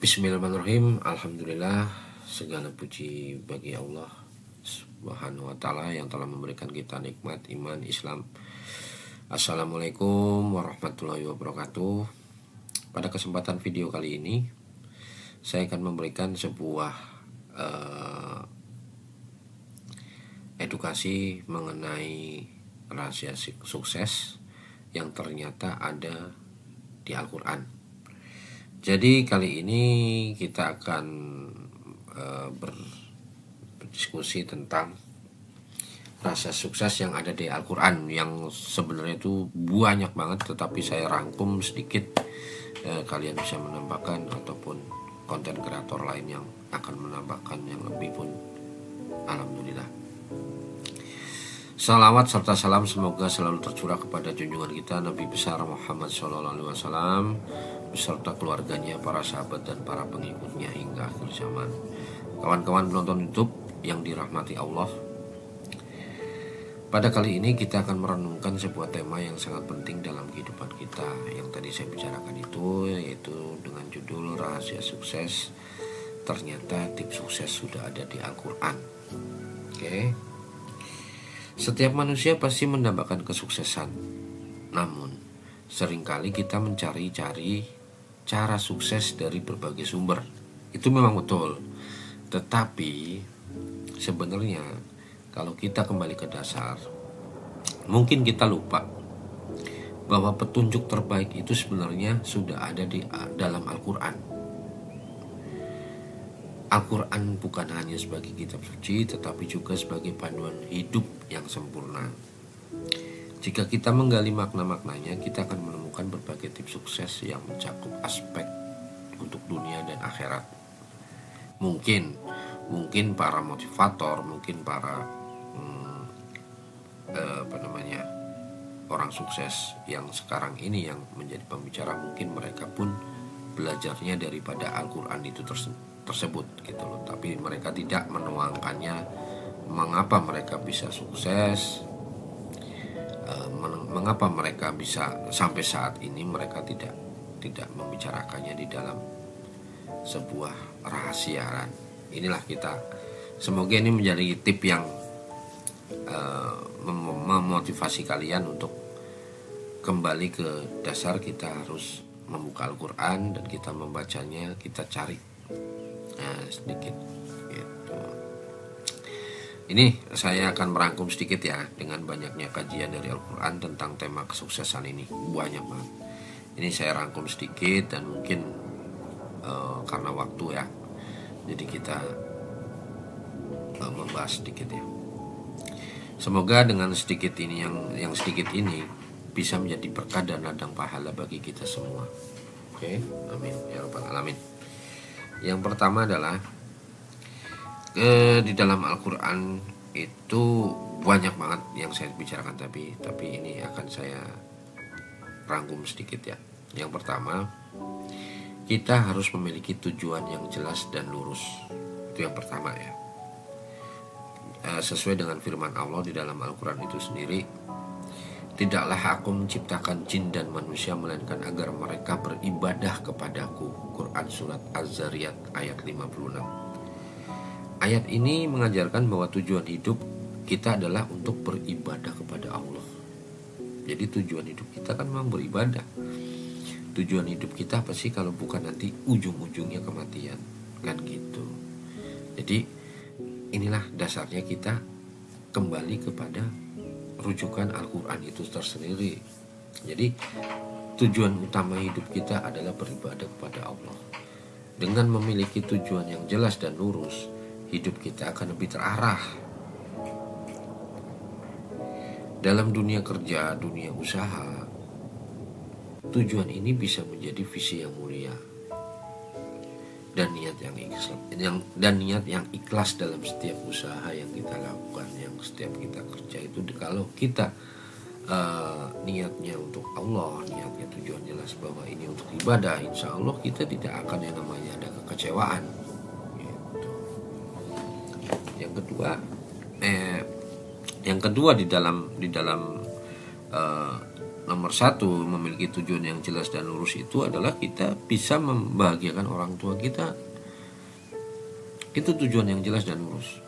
Bismillahirrahmanirrahim. Alhamdulillah, segala puji bagi Allah Subhanahu wa ta'ala yang telah memberikan kita nikmat iman Islam. Assalamualaikum warahmatullahi wabarakatuh. Pada kesempatan video kali ini saya akan memberikan sebuah edukasi mengenai rahasia sukses yang ternyata ada di Al-Quran. Jadi kali ini kita akan berdiskusi tentang rasa sukses yang ada di Al-Quran, yang sebenarnya itu banyak banget, tetapi saya rangkum sedikit. Kalian bisa menambahkan ataupun konten kreator lain yang akan menambahkan yang lebih pun alhamdulillah. Salawat serta salam semoga selalu tercurah kepada junjungan kita Nabi besar Muhammad SAW beserta keluarganya, para sahabat dan para pengikutnya hingga akhir zaman. Kawan-kawan penonton YouTube yang dirahmati Allah, pada kali ini kita akan merenungkan sebuah tema yang sangat penting dalam kehidupan kita. Yang tadi saya bicarakan itu yaitu dengan judul rahasia sukses. Ternyata tips sukses sudah ada di Al-Quran. Oke. Setiap manusia pasti mendapatkan kesuksesan. Namun, seringkali kita mencari-cari cara sukses dari berbagai sumber. Itu memang betul. Tetapi, sebenarnya kalau kita kembali ke dasar, mungkin kita lupa bahwa petunjuk terbaik itu sebenarnya sudah ada di dalam Al-Quran. Al-Quran bukan hanya sebagai kitab suci, tetapi juga sebagai panduan hidup yang sempurna. Jika kita menggali makna-maknanya, kita akan menemukan berbagai tips sukses yang mencakup aspek untuk dunia dan akhirat. Mungkin para motivator, mungkin para orang sukses yang sekarang ini yang menjadi pembicara, mungkin mereka pun belajarnya daripada Al-Quran itu tersebut gitu loh. Tapi mereka tidak menuangkannya mengapa mereka bisa sukses, mengapa mereka bisa sampai saat ini mereka tidak membicarakannya di dalam sebuah rahasia. Inilah kita, semoga ini menjadi tip yang memotivasi kalian untuk kembali ke dasar. Kita harus membuka Al-Quran dan kita membacanya, kita cari sedikit gitu. Ini saya akan merangkum sedikit ya, dengan banyaknya kajian dari Al-Quran tentang tema kesuksesan ini, banyak banget. Ini saya rangkum sedikit dan mungkin karena waktu ya, jadi kita membahas sedikit ya. Semoga dengan sedikit ini yang sedikit ini bisa menjadi berkah dan ladang pahala bagi kita semua. Oke, amin ya rabbal alamin. Yang pertama adalah di dalam Al-Quran itu banyak banget yang saya bicarakan, tapi ini akan saya rangkum sedikit ya. Yang pertama, kita harus memiliki tujuan yang jelas dan lurus. Itu yang pertama ya. Sesuai dengan firman Allah di dalam Al-Quran itu sendiri, tidaklah aku menciptakan jin dan manusia melainkan agar mereka beribadah kepadaku. Quran Surat Az-Zariyat ayat 56. Ayat ini mengajarkan bahwa tujuan hidup kita adalah untuk beribadah kepada Allah. Jadi tujuan hidup kita kan memang beribadah. Tujuan hidup kita apa sih kalau bukan nanti ujung-ujungnya kematian, kan gitu. Jadi inilah dasarnya kita kembali kepada rujukan Al-Quran itu tersendiri. Jadi tujuan utama hidup kita adalah beribadah kepada Allah. Dengan memiliki tujuan yang jelas dan lurus, hidup kita akan lebih terarah. Dalam dunia kerja, dunia usaha, tujuan ini bisa menjadi visi yang mulia dan niat yang ikhlas dalam setiap usaha yang kita lakukan, yang setiap kita kerja itu. Kalau kita niatnya untuk Allah, niatnya tujuan jelas bahwa ini untuk ibadah, insya Allah kita tidak akan yang namanya ada kekecewaan gitu. Yang kedua di dalam nomor satu memiliki tujuan yang jelas dan lurus itu adalah kita bisa membahagiakan orang tua kita. Itu tujuan yang jelas dan lurus.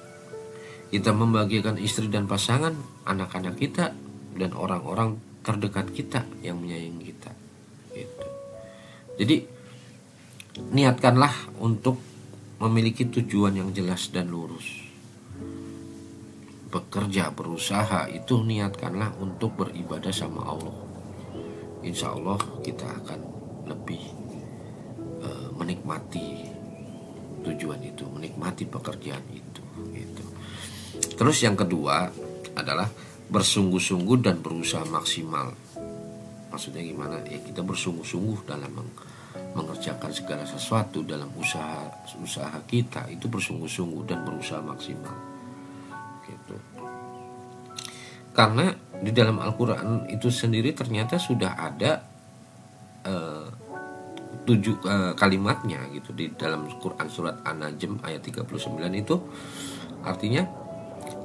Kita membahagiakan istri dan pasangan, anak-anak kita, dan orang-orang terdekat kita yang menyayangi kita. Gitu. Jadi niatkanlah untuk memiliki tujuan yang jelas dan lurus. Bekerja, berusaha, itu niatkanlah untuk beribadah sama Allah. Insya Allah kita akan lebih menikmati tujuan itu, menikmati pekerjaan itu. Gitu. Terus yang kedua adalah bersungguh-sungguh dan berusaha maksimal. Maksudnya gimana? Ya kita bersungguh-sungguh dalam mengerjakan segala sesuatu dalam usaha kita, itu bersungguh-sungguh dan berusaha maksimal. Gitu. Karena di dalam Al-Quran itu sendiri ternyata sudah ada 7 kalimatnya gitu di dalam Quran surat An-Najm ayat 39 itu artinya,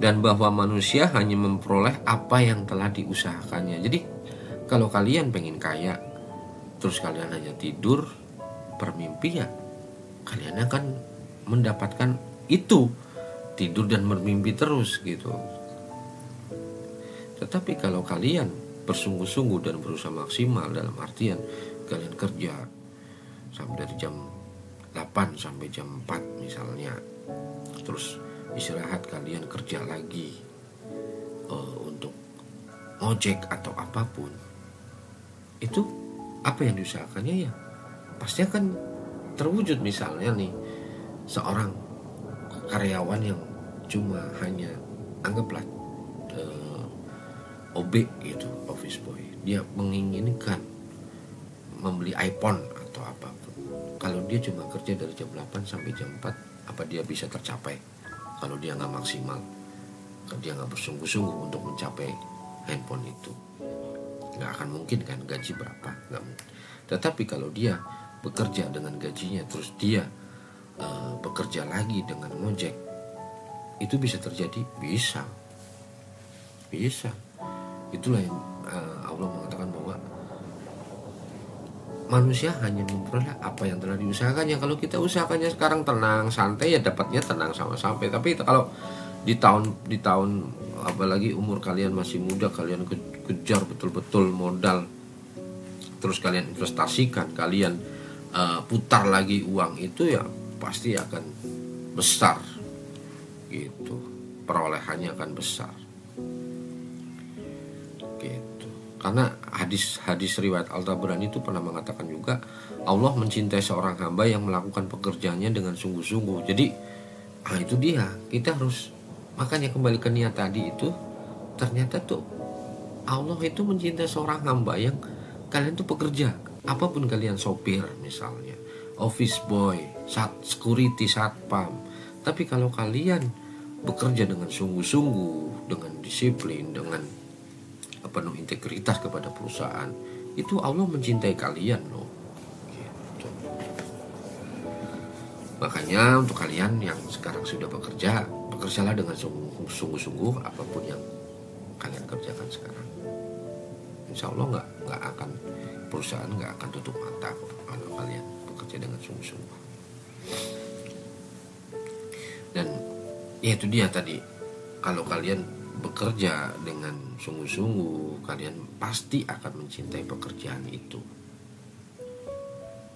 dan bahwa manusia hanya memperoleh apa yang telah diusahakannya. Jadi kalau kalian pengen kaya terus kalian hanya tidur bermimpi, ya kalian akan mendapatkan itu, tidur dan bermimpi terus gitu. Tetapi kalau kalian bersungguh-sungguh dan berusaha maksimal, dalam artian kalian kerja sampai dari jam 8 sampai jam 4 misalnya, terus istirahat kalian kerja lagi untuk ojek atau apapun, itu apa yang diusahakannya ya pasti akan terwujud. Misalnya nih, seorang karyawan yang cuma hanya anggaplah OB gitu, office boy, dia menginginkan membeli iPhone atau apapun. Kalau dia cuma kerja dari jam 8 sampai jam 4, apa dia bisa tercapai? Kalau dia nggak maksimal, kalau dia nggak bersungguh-sungguh untuk mencapai handphone itu, nggak akan mungkin kan. Gaji berapa? Nggak mungkin. Tetapi kalau dia bekerja dengan gajinya, terus dia bekerja lagi dengan ngojek, itu bisa terjadi? Bisa. Itulah yang Allah mengatakan bahwa manusia hanya memperoleh apa yang telah diusahakannya. Kalau kita usahakannya sekarang tenang, santai, ya dapatnya tenang sama sampai. Tapi kalau di tahun apalagi umur kalian masih muda, kalian kejar betul-betul modal, terus kalian investasikan, kalian putar lagi uang itu, ya pasti akan besar gitu, perolehannya akan besar gitu. Karena hadis riwayat Al-Tabrani itu pernah mengatakan juga, Allah mencintai seorang hamba yang melakukan pekerjaannya dengan sungguh-sungguh. Jadi itu dia, kita harus, makanya kembali ke niat tadi itu, ternyata tuh Allah itu mencintai seorang hamba yang kalian tuh pekerja, apapun kalian, sopir misalnya, office boy, security, satpam. Tapi kalau kalian bekerja dengan sungguh-sungguh, dengan disiplin, dengan penuh integritas kepada perusahaan, itu Allah mencintai kalian loh gitu. Makanya untuk kalian yang sekarang sudah bekerja, bekerjalah dengan sungguh-sungguh apapun yang kalian kerjakan sekarang. Insya Allah nggak akan, perusahaan nggak akan tutup mata kalau kalian bekerja dengan sungguh-sungguh. Dan ya itu dia tadi, kalau kalian bekerja dengan sungguh-sungguh, kalian pasti akan mencintai pekerjaan itu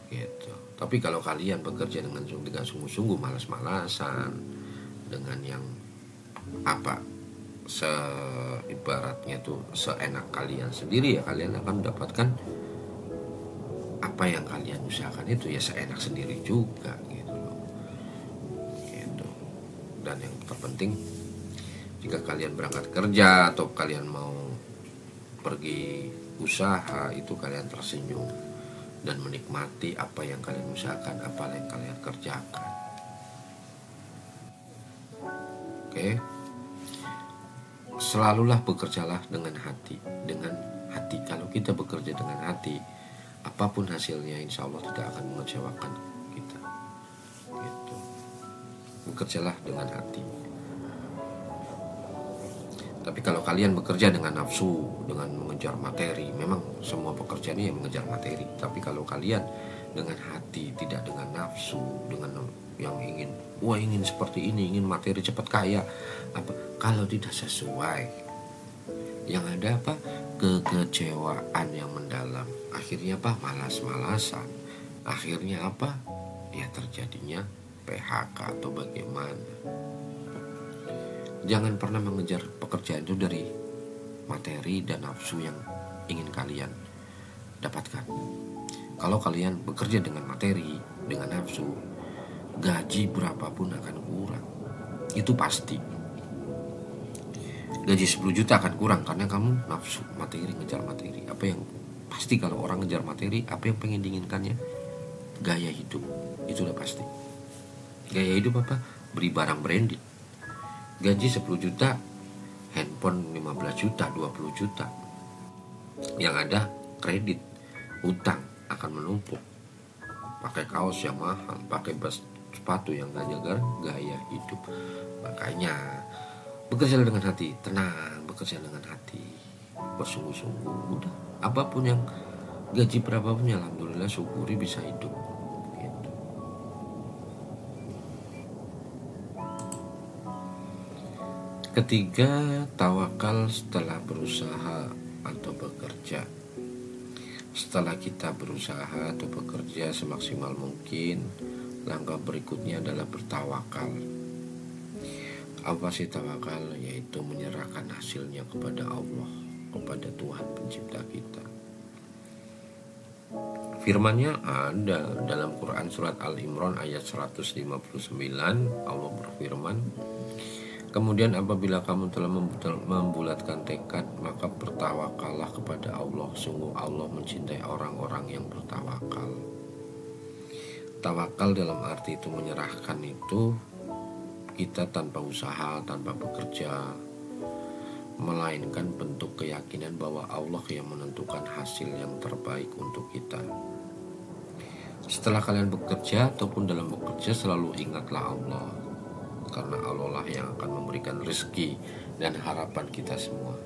gitu. Tapi kalau kalian bekerja dengan sungguh-sungguh, malas-malasan, dengan yang ibaratnya tuh seenak kalian sendiri, ya kalian akan mendapatkan apa yang kalian usahakan itu ya seenak sendiri juga gitu loh gitu. Dan yang terpenting, jika kalian berangkat kerja atau kalian mau pergi usaha, itu kalian tersenyum dan menikmati apa yang kalian usahakan, apa yang kalian kerjakan. Oke. Selalulah bekerjalah dengan hati. Kalau kita bekerja dengan hati, apapun hasilnya insya Allah tidak akan mengecewakan kita gitu. Bekerjalah dengan hati. Tapi kalau kalian bekerja dengan nafsu, dengan mengejar materi, memang semua pekerjaan ini yang mengejar materi. Tapi kalau kalian dengan hati, tidak dengan nafsu, dengan yang ingin seperti ini, ingin materi cepat kaya, kalau tidak sesuai, yang ada kekecewaan yang mendalam. Akhirnya malas-malasan. Akhirnya ya terjadinya PHK atau bagaimana. Jangan pernah mengejar pekerjaan itu dari materi dan nafsu yang ingin kalian dapatkan. Kalau kalian bekerja dengan materi, dengan nafsu, gaji berapapun akan kurang. Itu pasti. Gaji 10 juta akan kurang karena kamu nafsu, materi, ngejar materi. Apa yang pasti kalau orang ngejar materi, apa yang pengen diinginkannya? Gaya hidup. Itu udah pasti. Gaya hidup beli barang branded. Gaji 10 juta, handphone 15 juta, 20 juta. Yang ada kredit, utang akan menumpuk. Pakai kaos yang mahal, pakai sepatu yang gak jaga gaya hidup. Makanya bekerja dengan hati, tenang, bekerja dengan hati, bersungguh-sungguh. Udah, apapun yang gaji berapapun, alhamdulillah syukuri bisa hidup. Ketiga, tawakal setelah berusaha atau bekerja. Setelah kita berusaha atau bekerja semaksimal mungkin, langkah berikutnya adalah bertawakal. Apa sih tawakal? Yaitu menyerahkan hasilnya kepada Allah, kepada Tuhan pencipta kita. Firman-Nya ada dalam Quran surat Al-Imran ayat 159. Allah berfirman, kemudian apabila kamu telah membulatkan tekad, maka bertawakallah kepada Allah. Sungguh Allah mencintai orang-orang yang bertawakal. Tawakal dalam arti itu menyerahkan, itu kita tanpa usaha, tanpa bekerja, melainkan bentuk keyakinan bahwa Allah yang menentukan hasil yang terbaik untuk kita. Setelah kalian bekerja ataupun dalam bekerja, selalu ingatlah Allah, karena Allah lah yang akan memberikan rezeki dan harapan kita semua.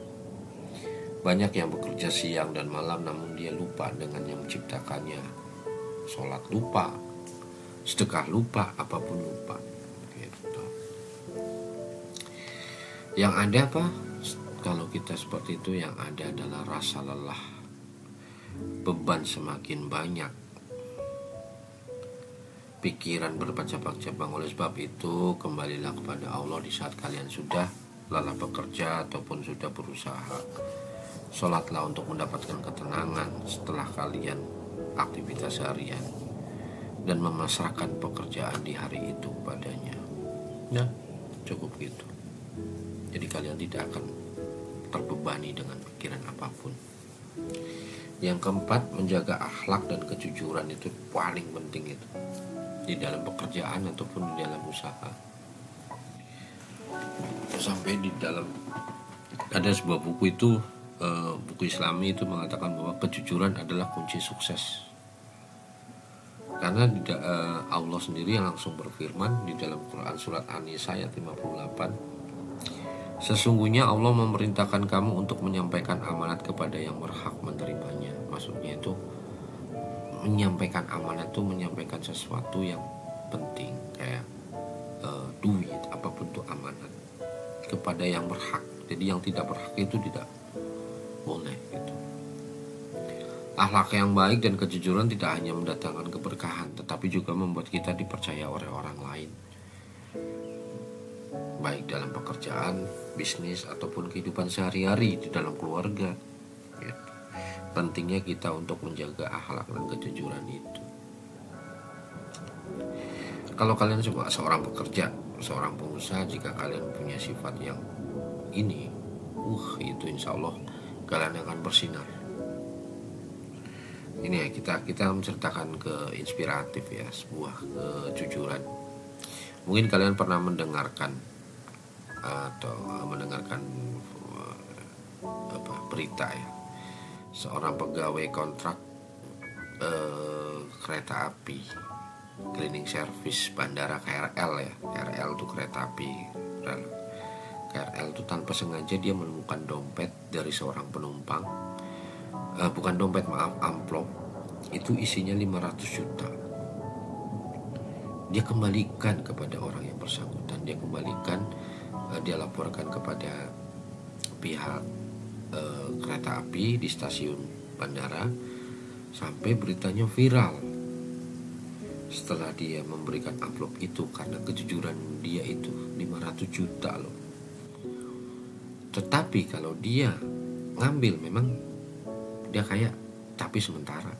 Banyak yang bekerja siang dan malam namun dia lupa dengan yang menciptakannya. Sholat lupa, sedekah lupa, apapun lupa gitu. Yang ada kalau kita seperti itu, yang ada adalah rasa lelah, beban semakin banyak, pikiran bercabang-cabang. Oleh sebab itu, kembalilah kepada Allah di saat kalian sudah lelah bekerja ataupun sudah berusaha. Sholatlah untuk mendapatkan ketenangan setelah kalian aktivitas harian, dan memasrahkan pekerjaan di hari itu padanya. Ya, cukup gitu. Jadi kalian tidak akan terbebani dengan pikiran apapun. Yang keempat, menjaga akhlak dan kejujuran. Itu paling penting itu, di dalam pekerjaan ataupun di dalam usaha. Sampai di dalam ada sebuah buku itu, buku Islami itu mengatakan bahwa kejujuran adalah kunci sukses. Karena Allah sendiri yang langsung berfirman di dalam Quran surat An-Nisa ayat 58, sesungguhnya Allah memerintahkan kamu untuk menyampaikan amanat kepada yang berhak menerimanya. Maksudnya itu menyampaikan amanat itu menyampaikan sesuatu yang penting, kayak duit, apapun itu amanat, kepada yang berhak. Jadi yang tidak berhak itu tidak boleh gitu. Akhlak yang baik dan kejujuran tidak hanya mendatangkan keberkahan, tetapi juga membuat kita dipercaya oleh orang lain, baik dalam pekerjaan, bisnis, ataupun kehidupan sehari-hari di dalam keluarga gitu. Pentingnya kita untuk menjaga akhlak dan kejujuran itu. Kalau kalian seorang pekerja, seorang pengusaha, jika kalian punya sifat yang ini, itu insya Allah kalian akan bersinar. Ini ya, kita menceritakan ke inspiratif ya, sebuah kejujuran. Mungkin kalian pernah mendengarkan berita ya, seorang pegawai kontrak kereta api, cleaning service bandara KRL ya. KRL itu kereta api rel. KRL itu tanpa sengaja dia menemukan dompet dari seorang penumpang, bukan dompet, maaf, amplop, itu isinya 500 juta. Dia kembalikan kepada orang yang bersangkutan, dia kembalikan, dia laporkan kepada pihak kereta api di stasiun bandara, sampai beritanya viral setelah dia memberikan amplop itu karena kejujuran dia itu 500 juta loh. Tetapi kalau dia ngambil, memang dia kaya tapi sementara,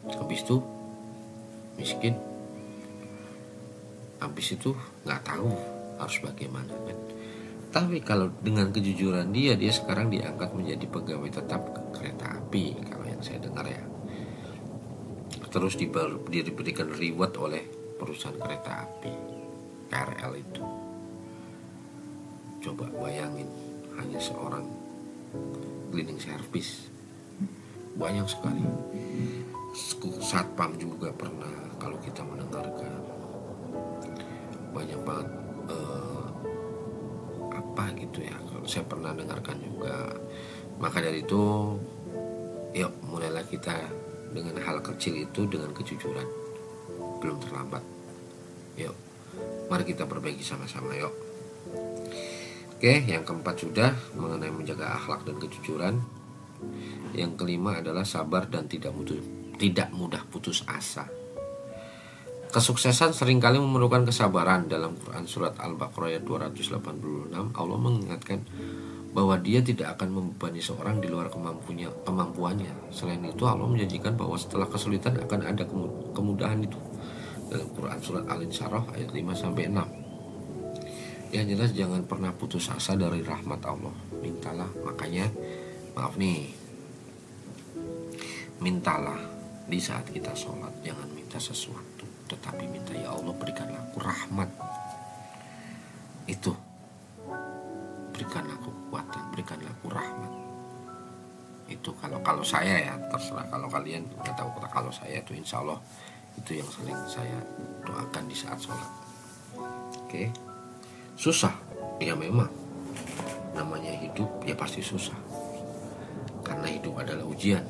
habis itu miskin, habis itu nggak tahu harus bagaimana kan. Tapi kalau dengan kejujuran dia sekarang diangkat menjadi pegawai tetap kereta api kalau yang saya dengar ya. Terus diberikan reward oleh perusahaan kereta api KRL itu. Coba bayangin, hanya seorang cleaning service, banyak sekali. Satpam juga pernah, kalau kita mendengarkan banyak banget apa gitu ya, kalau saya pernah dengarkan juga. Maka dari itu, yuk mulailah kita dengan hal kecil itu dengan kejujuran, belum terlambat. Yuk, mari kita perbaiki sama-sama yuk. Oke, yang keempat sudah mengenai menjaga akhlak dan kejujuran. Yang kelima adalah sabar dan tidak mudah putus asa. Kesuksesan seringkali memerlukan kesabaran. Dalam Quran Surat Al-Baqarah ayat 286, Allah mengingatkan bahwa dia tidak akan membebani seorang di luar kemampuannya. Selain itu, Allah menjanjikan bahwa setelah kesulitan akan ada kemudahan itu. Dalam Quran Surat Al-Insyirah ayat 5-6. Yang jelas jangan pernah putus asa dari rahmat Allah. Mintalah, makanya mintalah di saat kita sholat. Jangan minta sesuatu, tetapi minta, ya Allah berikanlah aku rahmat. Itu, berikanlah aku kekuatan, berikanlah aku rahmat. Itu kalau saya ya, terserah kalau kalian nggak tahu. Kalau saya itu insya Allah itu yang sering saya doakan di saat sholat. Oke. Susah, ya memang. Namanya hidup ya pasti susah. Karena hidup adalah ujian.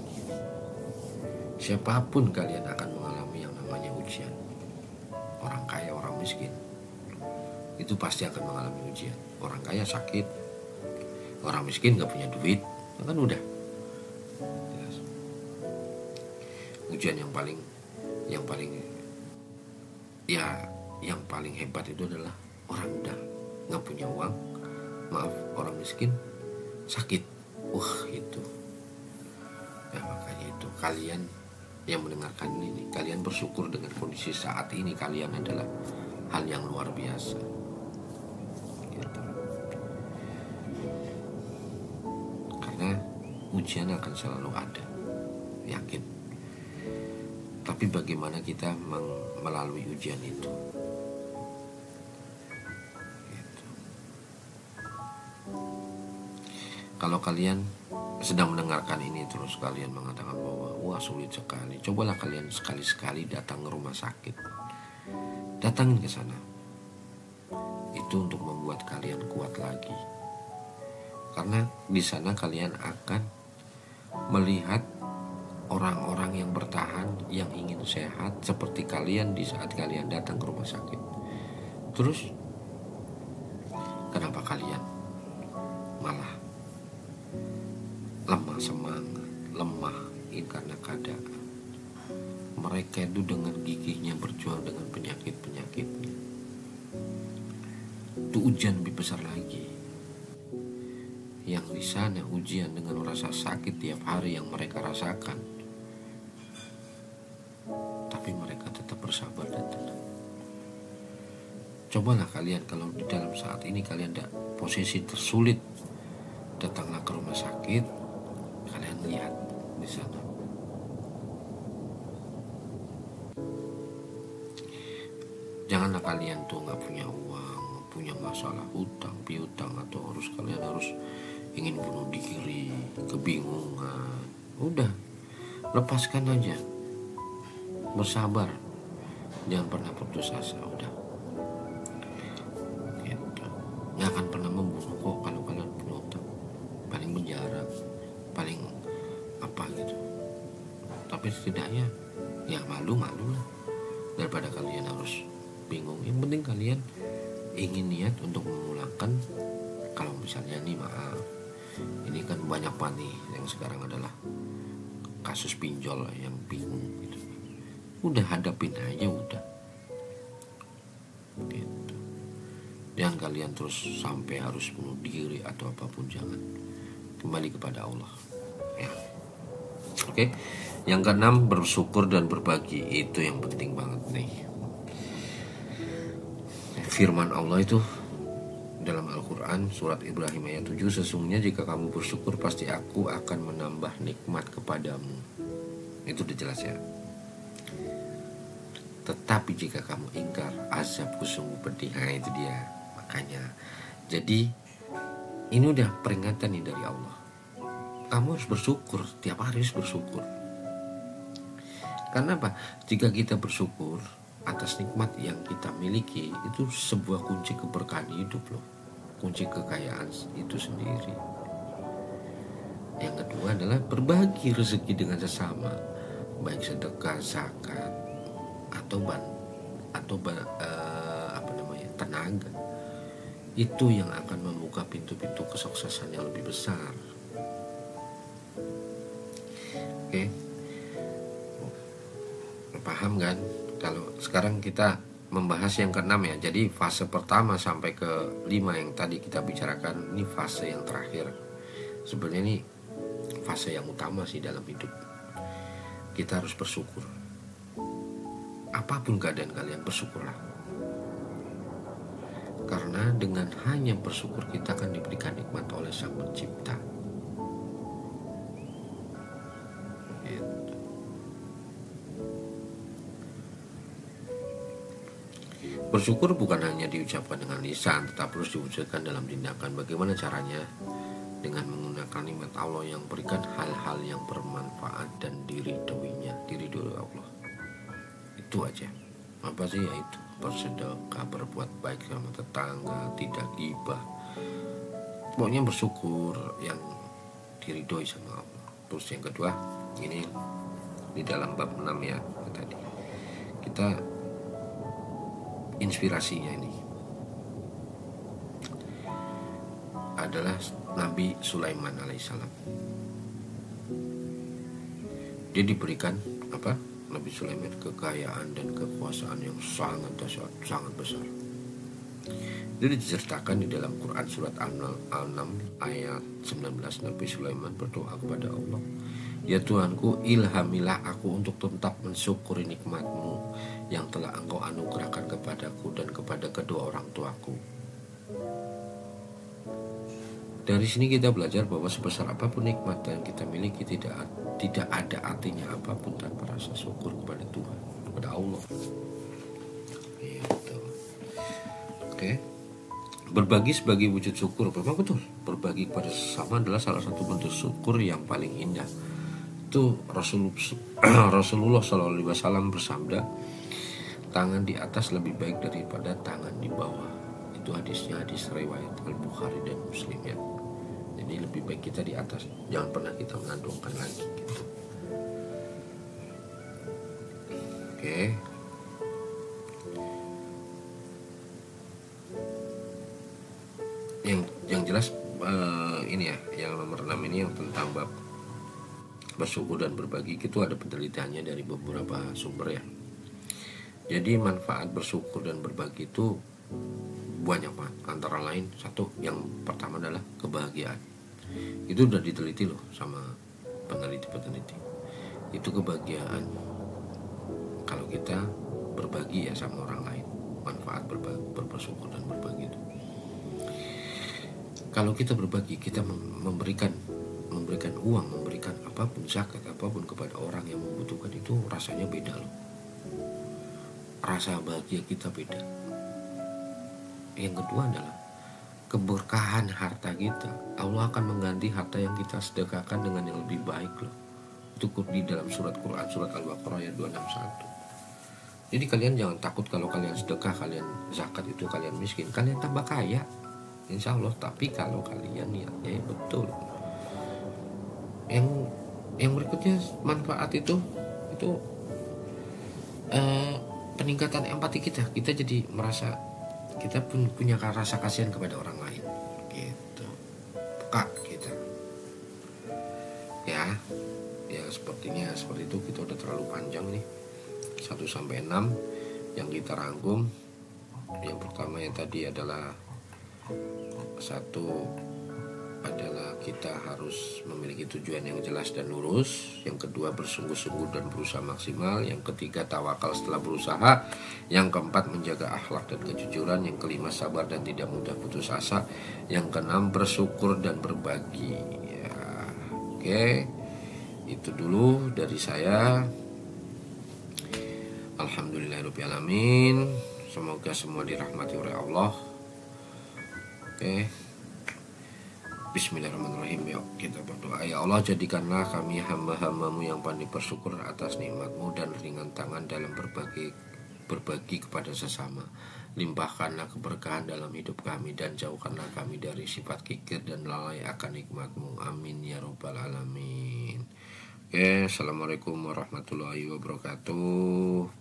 Siapapun kalian akan mengalami yang namanya ujian. Orang kaya, orang miskin, itu pasti akan mengalami ujian. Orang kaya sakit, orang miskin gak punya duit, kan udah. Ujian yang paling hebat itu adalah orang udah nggak punya uang, orang miskin sakit, itu ya. Makanya itu kalian yang mendengarkan ini, kalian bersyukur dengan kondisi saat ini kalian adalah hal yang luar biasa gitu. Karena ujian akan selalu ada, yakin. Tapi bagaimana kita melalui ujian itu? Kalau kalian sedang mendengarkan ini terus kalian mengatakan bahwa wah sulit sekali, cobalah kalian sekali-sekali datang ke rumah sakit. Datangin ke sana. Itu untuk membuat kalian kuat lagi. Karena di sana kalian akan melihat orang-orang yang bertahan, yang ingin sehat seperti kalian di saat kalian datang ke rumah sakit. Terus kenapa kalian malah lemah semangat, lemah? Ini karena keadaan. Mereka itu dengan gigihnya berjuang dengan penyakit-penyakitnya. Itu ujian lebih besar lagi. Yang di sana ujian dengan rasa sakit tiap hari yang mereka rasakan, tapi mereka tetap bersabar dan tenang. Cobalah kalian kalau di dalam saat ini kalian ada posisi tersulit, datanglah ke rumah sakit, kalian lihat di sana. Janganlah kalian tuh nggak punya uang, punya masalah hutang, piutang, atau kalian harus ingin bunuh diri, kebingungan. Udah, lepaskan aja, bersabar, jangan pernah putus asa. Udah, gitu. Nggak akan pernah membunuh kok Tapi setidaknya ya malu-malu lah, daripada kalian harus bingung. Yang penting kalian ingin niat untuk memulangkan. Kalau misalnya nih, maaf, ini kan banyak banget nih yang sekarang adalah kasus pinjol yang bingung gitu. Udah hadapin aja udah gitu. Jangan kalian terus sampai harus bunuh diri atau apapun, jangan. Kembali kepada Allah ya. Oke. Yang keenam, bersyukur dan berbagi. Itu yang penting banget nih. Firman Allah itu dalam Al-Quran surat Ibrahim ayat 7, sesungguhnya jika kamu bersyukur pasti aku akan menambah nikmat kepadamu. Itu udah jelas ya. Tetapi jika kamu ingkar, azabku sungguh pedih. Nah itu dia. Makanya jadi ini udah peringatan nih dari Allah. Kamu harus bersyukur, tiap hari harus bersyukur. Karena apa? Jika kita bersyukur atas nikmat yang kita miliki, itu sebuah kunci keberkahan hidup loh. Kunci kekayaan itu sendiri. Yang kedua adalah berbagi rezeki dengan sesama, baik sedekah, zakat, atau tenaga. Itu yang akan membuka pintu-pintu kesuksesan yang lebih besar. Oke. Paham kan? Kalau sekarang kita membahas yang keenam ya. Jadi fase pertama sampai ke 5 yang tadi kita bicarakan, ini fase yang terakhir. Sebenarnya ini fase yang utama sih dalam hidup. Kita harus bersyukur. Apapun keadaan kalian, bersyukurlah. Karena dengan hanya bersyukur kita akan diberikan nikmat oleh Sang Pencipta. Bersyukur bukan hanya diucapkan dengan lisan, tetapi harus diwujudkan dalam tindakan. Bagaimana caranya? Dengan menggunakan nikmat Allah yang berikan hal-hal yang bermanfaat dan diridhoinya, diridhoi Allah. Itu aja. Apa sih? Yaitu bersedekah, berbuat baik sama tetangga, tidak ghibah. Pokoknya bersyukur yang diridhoi sama Allah. Terus yang kedua, ini di dalam bab 6 ya tadi. Kita inspirasinya ini adalah Nabi Sulaiman alaihissalam. Dia diberikan apa? Nabi Sulaiman kekayaan dan kekuasaan yang sangat dahsyat, sangat besar. Dia diceritakan di dalam Quran surat Al-An'am ayat 19. Nabi Sulaiman berdoa kepada Allah, ya Tuhanku, ilhamilah aku untuk tetap mensyukuri nikmat-Mu yang telah Engkau anugerahkan kepadaku dan kepada kedua orang tuaku. Dari sini kita belajar bahwa sebesar apapun nikmat yang kita miliki, tidak ada artinya apapun tanpa rasa syukur kepada Tuhan, kepada Allah. Gitu. Oke. Berbagi sebagai wujud syukur, memang betul. Berbagi kepada sesama adalah salah satu bentuk syukur yang paling indah. Itu Rasulullah SAW bersabda, tangan di atas lebih baik daripada tangan di bawah. Itu hadisnya, hadis riwayat Al-Bukhari dan Muslim ya. Jadi lebih baik kita di atas, jangan pernah kita mengandungkan lagi gitu. Oke. Yang jelas ini ya, yang nomor 6 ini yang tentang bab bersyukur dan berbagi, itu ada penelitiannya dari beberapa sumber ya. Jadi manfaat bersyukur dan berbagi itu banyak banget. Antara lain, satu, yang pertama adalah kebahagiaan. Itu udah diteliti loh sama peneliti-peneliti. Itu kebahagiaan kalau kita berbagi ya sama orang lain. Manfaat bersyukur dan berbagi itu. Kalau kita berbagi, kita memberikan uang, memberikan apapun, zakat apapun kepada orang yang membutuhkan, itu rasanya beda loh. Rasa bahagia kita beda. Yang kedua adalah keberkahan harta kita. Allah akan mengganti harta yang kita sedekahkan dengan yang lebih baik loh. Itu di dalam surat Quran, surat Al-Baqarah ayat 261. Jadi kalian jangan takut kalau kalian sedekah, kalian zakat itu kalian miskin, kalian tambah kaya, insya Allah. Tapi kalau kalian niatnya betul. Yang berikutnya manfaat itu itu peningkatan empati kita jadi merasa kita pun punya rasa kasihan kepada orang lain gitu, peka kita ya sepertinya seperti itu. Kita udah terlalu panjang nih, 1 sampai 6 yang kita rangkum. Yang pertama yang tadi adalah satu adalah kita harus memiliki tujuan yang jelas dan lurus. Yang kedua, bersungguh-sungguh dan berusaha maksimal. Yang ketiga, tawakal setelah berusaha. Yang keempat, menjaga akhlak dan kejujuran. Yang kelima, sabar dan tidak mudah putus asa. Yang keenam, bersyukur dan berbagi ya. Oke, itu dulu dari saya. Alhamdulillahirrahmanirrahim. Semoga semua dirahmati oleh Allah. Oke, Bismillahirrahmanirrahim. Yuk kita berdoa. Ya Allah, jadikanlah kami hamba-hambamu yang pandai bersyukur atas nikmat-Mu dan ringan tangan dalam berbagi kepada sesama. Limpahkanlah keberkahan dalam hidup kami dan jauhkanlah kami dari sifat kikir dan lalai akan nikmat-Mu. Amin ya rabbal alamin. Oke, assalamualaikum warahmatullahi wabarakatuh.